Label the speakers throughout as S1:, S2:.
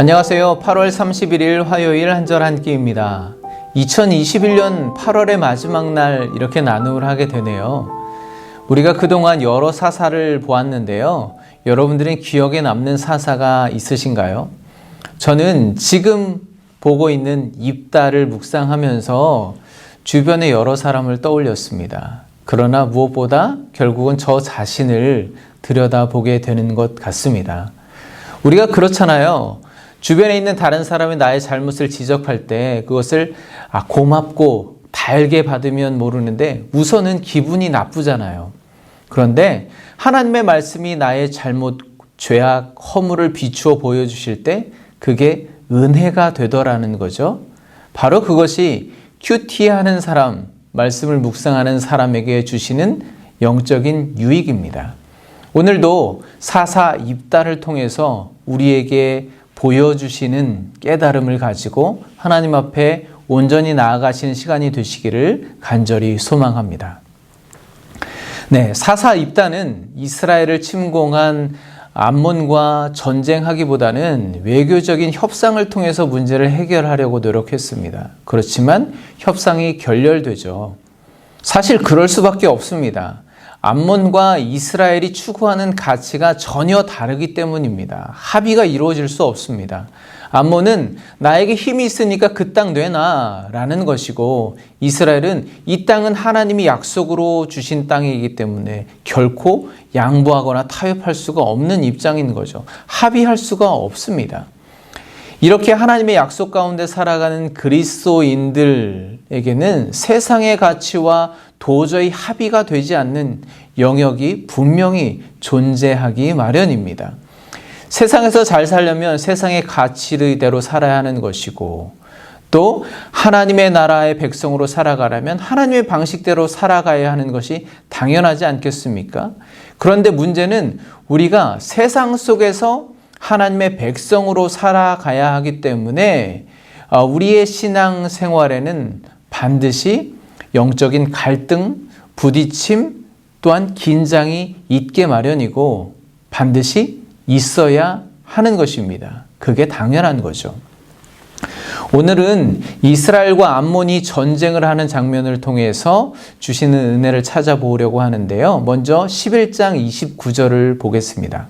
S1: 안녕하세요. 8월 31일 화요일 한절 한 끼입니다. 2021년 8월의 마지막 날 이렇게 나눔을 하게 되네요. 우리가 그동안 여러 사사를 보았는데요. 여러분들의 기억에 남는 사사가 있으신가요? 저는 지금 보고 있는 입다를 묵상하면서 주변의 여러 사람을 떠올렸습니다. 그러나 무엇보다 결국은 저 자신을 들여다보게 되는 것 같습니다. 우리가 그렇잖아요. 주변에 있는 다른 사람이 나의 잘못을 지적할 때 그것을 고맙고 달게 받으면 모르는데 우선은 기분이 나쁘잖아요. 그런데 하나님의 말씀이 나의 잘못, 죄악, 허물을 비추어 보여주실 때 그게 은혜가 되더라는 거죠. 바로 그것이 큐티하는 사람, 말씀을 묵상하는 사람에게 주시는 영적인 유익입니다. 오늘도 사사 입다를 통해서 우리에게 보여주시는 깨달음을 가지고 하나님 앞에 온전히 나아가시는 시간이 되시기를 간절히 소망합니다. 네, 사사 입다는 이스라엘을 침공한 암몬과 전쟁하기보다는 외교적인 협상을 통해서 문제를 해결하려고 노력했습니다. 그렇지만 협상이 결렬되죠. 사실 그럴 수밖에 없습니다. 암몬과 이스라엘이 추구하는 가치가 전혀 다르기 때문입니다. 합의가 이루어질 수 없습니다. 암몬은 나에게 힘이 있으니까 그 땅 내놔 라는 것이고, 이스라엘은 이 땅은 하나님이 약속으로 주신 땅이기 때문에 결코 양보하거나 타협할 수가 없는 입장인 거죠. 합의할 수가 없습니다. 이렇게 하나님의 약속 가운데 살아가는 그리스도인들에게는 세상의 가치와 도저히 합의가 되지 않는 영역이 분명히 존재하기 마련입니다. 세상에서 잘 살려면 세상의 가치대로 살아야 하는 것이고, 또 하나님의 나라의 백성으로 살아가려면 하나님의 방식대로 살아가야 하는 것이 당연하지 않겠습니까? 그런데 문제는 우리가 세상 속에서 하나님의 백성으로 살아가야 하기 때문에 우리의 신앙 생활에는 반드시 영적인 갈등, 부딪힘, 또한 긴장이 있게 마련이고 반드시 있어야 하는 것입니다. 그게 당연한 거죠. 오늘은 이스라엘과 암몬이 전쟁을 하는 장면을 통해서 주시는 은혜를 찾아보려고 하는데요. 먼저 11장 29절을 보겠습니다.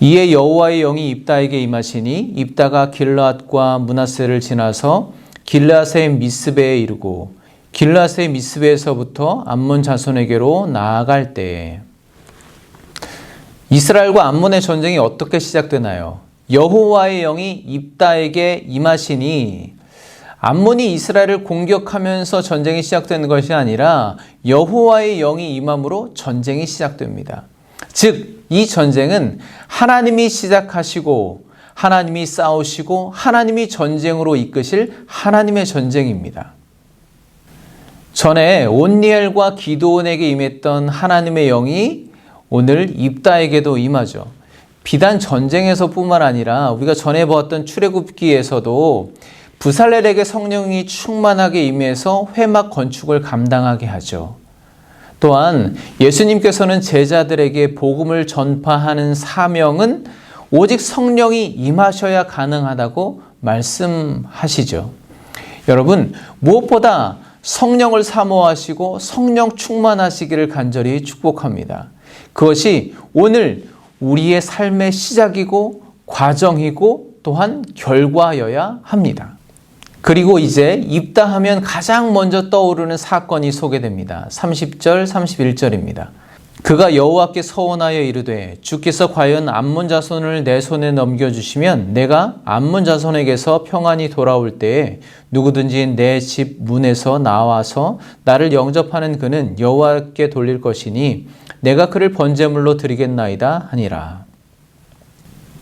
S1: 이에 여호와의 영이 입다에게 임하시니 입다가 길르앗과 므낫세를 지나서 길르앗의 미스베에 이르고 길르앗의 미스베에서부터 암몬 자손에게로 나아갈 때에. 이스라엘과 암몬의 전쟁이 어떻게 시작되나요? 여호와의 영이 입다에게 임하시니, 암몬이 이스라엘을 공격하면서 전쟁이 시작되는 것이 아니라 여호와의 영이 임함으로 전쟁이 시작됩니다. 즉, 이 전쟁은 하나님이 시작하시고 하나님이 싸우시고 하나님이 전쟁으로 이끄실 하나님의 전쟁입니다. 전에 온니엘과 기드온에게 임했던 하나님의 영이 오늘 입다에게도 임하죠. 비단 전쟁에서뿐만 아니라 우리가 전에 보았던 출애굽기에서도 부살렐에게 성령이 충만하게 임해서 회막 건축을 감당하게 하죠. 또한 예수님께서는 제자들에게 복음을 전파하는 사명은 오직 성령이 임하셔야 가능하다고 말씀하시죠. 여러분, 무엇보다 성령을 사모하시고 성령 충만하시기를 간절히 축복합니다. 그것이 오늘 우리의 삶의 시작이고 과정이고 또한 결과여야 합니다. 그리고 이제 입다 하면 가장 먼저 떠오르는 사건이 소개됩니다. 30절, 31절입니다. 그가 여호와께 서원하여 이르되 주께서 과연 암몬 자손을 내 손에 넘겨주시면 내가 암몬 자손에게서 평안히 돌아올 때에 누구든지 내 집 문에서 나와서 나를 영접하는 그는 여호와께 돌릴 것이니 내가 그를 번제물로 드리겠나이다 하니라.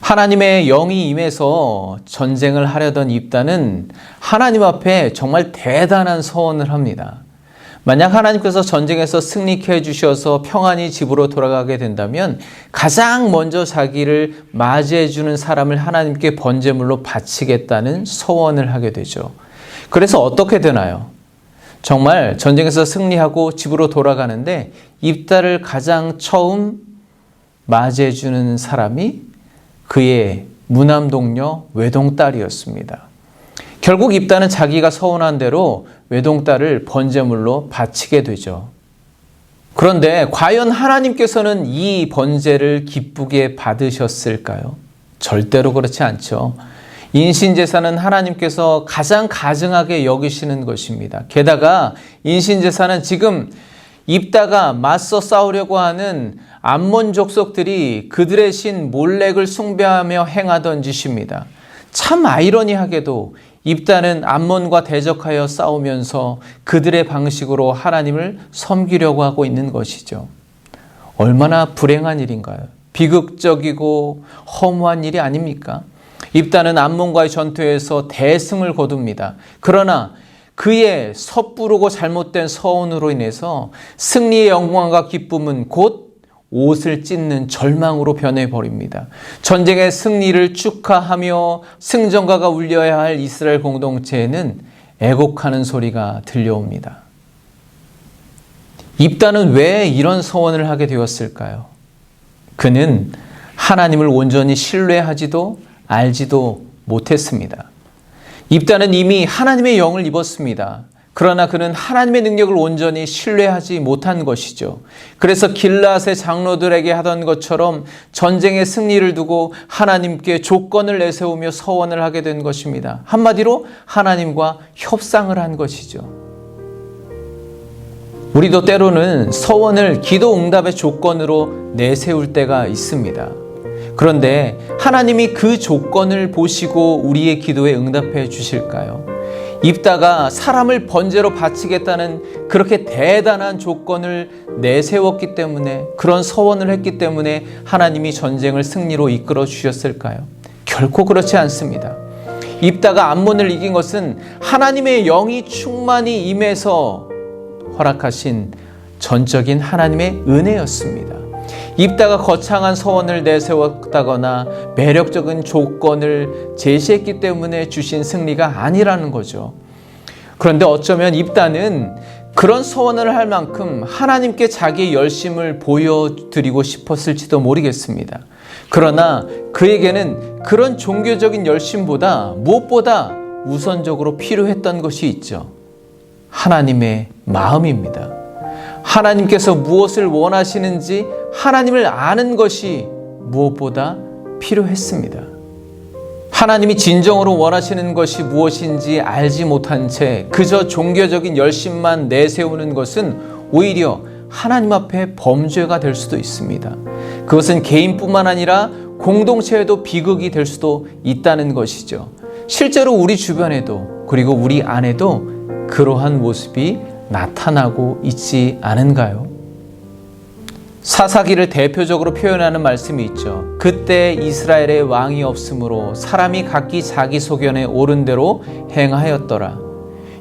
S1: 하나님의 영이 임해서 전쟁을 하려던 입다는 하나님 앞에 정말 대단한 서원을 합니다. 만약 하나님께서 전쟁에서 승리케 해주셔서 평안히 집으로 돌아가게 된다면 가장 먼저 자기를 맞이해 주는 사람을 하나님께 번제물로 바치겠다는 서원을 하게 되죠. 그래서 어떻게 되나요? 정말 전쟁에서 승리하고 집으로 돌아가는데 입다를 가장 처음 맞이해 주는 사람이 그의 무남동녀 외동딸이었습니다. 결국 입다는 자기가 서운한 대로 외동딸을 번제물로 바치게 되죠. 그런데 과연 하나님께서는 이 번제를 기쁘게 받으셨을까요? 절대로 그렇지 않죠. 인신제사는 하나님께서 가장 가증하게 여기시는 것입니다. 게다가 인신제사는 지금 입다가 맞서 싸우려고 하는 암몬 족속들이 그들의 신 몰렉을 숭배하며 행하던 짓입니다. 참 아이러니하게도 입다는 암몬과 대적하여 싸우면서 그들의 방식으로 하나님을 섬기려고 하고 있는 것이죠. 얼마나 불행한 일인가요? 비극적이고 허무한 일이 아닙니까? 입다는 암몬과의 전투에서 대승을 거둡니다. 그러나 그의 섣부르고 잘못된 서원으로 인해서 승리의 영광과 기쁨은 곧 옷을 찢는 절망으로 변해버립니다. 전쟁의 승리를 축하하며 승전가가 울려야 할 이스라엘 공동체에는 애곡하는 소리가 들려옵니다. 입다는 왜 이런 서원을 하게 되었을까요? 그는 하나님을 온전히 신뢰하지도 알지도 못했습니다. 입다는 이미 하나님의 영을 입었습니다. 그러나 그는 하나님의 능력을 온전히 신뢰하지 못한 것이죠. 그래서 길앗의 장로들에게 하던 것처럼 전쟁의 승리를 두고 하나님께 조건을 내세우며 서원을 하게 된 것입니다. 한마디로 하나님과 협상을 한 것이죠. 우리도 때로는 서원을 기도 응답의 조건으로 내세울 때가 있습니다. 그런데 하나님이 그 조건을 보시고 우리의 기도에 응답해 주실까요? 입다가 사람을 번제로 바치겠다는 그렇게 대단한 조건을 내세웠기 때문에, 그런 서원을 했기 때문에 하나님이 전쟁을 승리로 이끌어 주셨을까요? 결코 그렇지 않습니다. 입다가 암몬을 이긴 것은 하나님의 영이 충만히 임해서 허락하신 전적인 하나님의 은혜였습니다. 입다가 거창한 서원을 내세웠다거나 매력적인 조건을 제시했기 때문에 주신 승리가 아니라는 거죠. 그런데 어쩌면 입다는 그런 서원을 할 만큼 하나님께 자기의 열심을 보여드리고 싶었을지도 모르겠습니다. 그러나 그에게는 그런 종교적인 열심보다 무엇보다 우선적으로 필요했던 것이 있죠. 하나님의 마음입니다. 하나님께서 무엇을 원하시는지 하나님을 아는 것이 무엇보다 필요했습니다. 하나님이 진정으로 원하시는 것이 무엇인지 알지 못한 채 그저 종교적인 열심만 내세우는 것은 오히려 하나님 앞에 범죄가 될 수도 있습니다. 그것은 개인뿐만 아니라 공동체에도 비극이 될 수도 있다는 것이죠. 실제로 우리 주변에도 그리고 우리 안에도 그러한 모습이 나타나고 있지 않은가요? 사사기를 대표적으로 표현하는 말씀이 있죠. 그때 이스라엘의 왕이 없으므로 사람이 각기 자기 소견에 옳은 대로 행하였더라.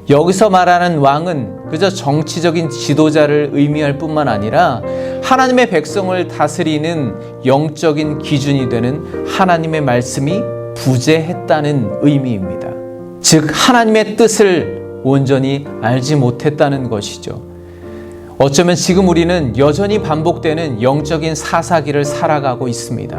S1: 여기서 말하는 왕은 그저 정치적인 지도자를 의미할 뿐만 아니라 하나님의 백성을 다스리는 영적인 기준이 되는 하나님의 말씀이 부재했다는 의미입니다. 즉 하나님의 뜻을 온전히 알지 못했다는 것이죠. 어쩌면 지금 우리는 여전히 반복되는 영적인 사사기를 살아가고 있습니다.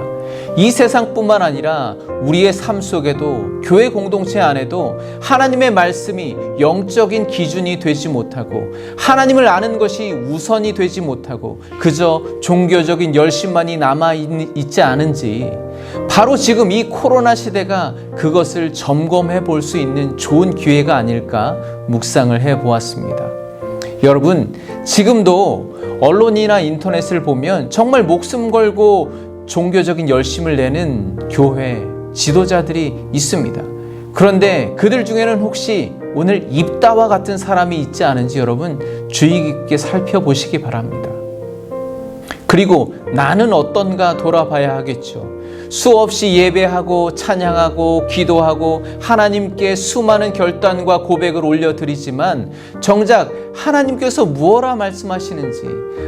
S1: 이 세상뿐만 아니라 우리의 삶 속에도, 교회 공동체 안에도 하나님의 말씀이 영적인 기준이 되지 못하고 하나님을 아는 것이 우선이 되지 못하고 그저 종교적인 열심만이 남아있지 않은지, 바로 지금 이 코로나 시대가 그것을 점검해 볼 수 있는 좋은 기회가 아닐까 묵상을 해 보았습니다. 여러분, 지금도 언론이나 인터넷을 보면 정말 목숨 걸고 종교적인 열심을 내는 교회 지도자들이 있습니다. 그런데 그들 중에는 혹시 오늘 입다와 같은 사람이 있지 않은지 여러분 주의 깊게 살펴보시기 바랍니다. 그리고 나는 어떤가 돌아봐야 하겠죠. 수없이 예배하고 찬양하고 기도하고 하나님께 수많은 결단과 고백을 올려드리지만 정작 하나님께서 무엇라 말씀하시는지,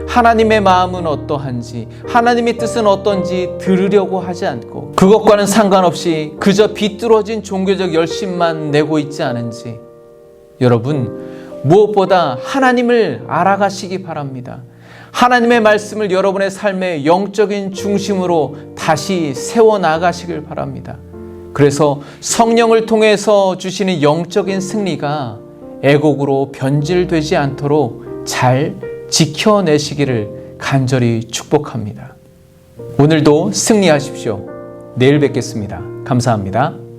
S1: 하나님의 마음은 어떠한지, 하나님의 뜻은 어떤지 들으려고 하지 않고 그것과는 상관없이 그저 비뚤어진 종교적 열심만 내고 있지 않은지, 여러분 무엇보다 하나님을 알아가시기 바랍니다. 하나님의 말씀을 여러분의 삶의 영적인 중심으로 다시 세워나가시길 바랍니다. 그래서 성령을 통해서 주시는 영적인 승리가 애곡으로 변질되지 않도록 잘 지켜내시기를 간절히 축복합니다. 오늘도 승리하십시오. 내일 뵙겠습니다. 감사합니다.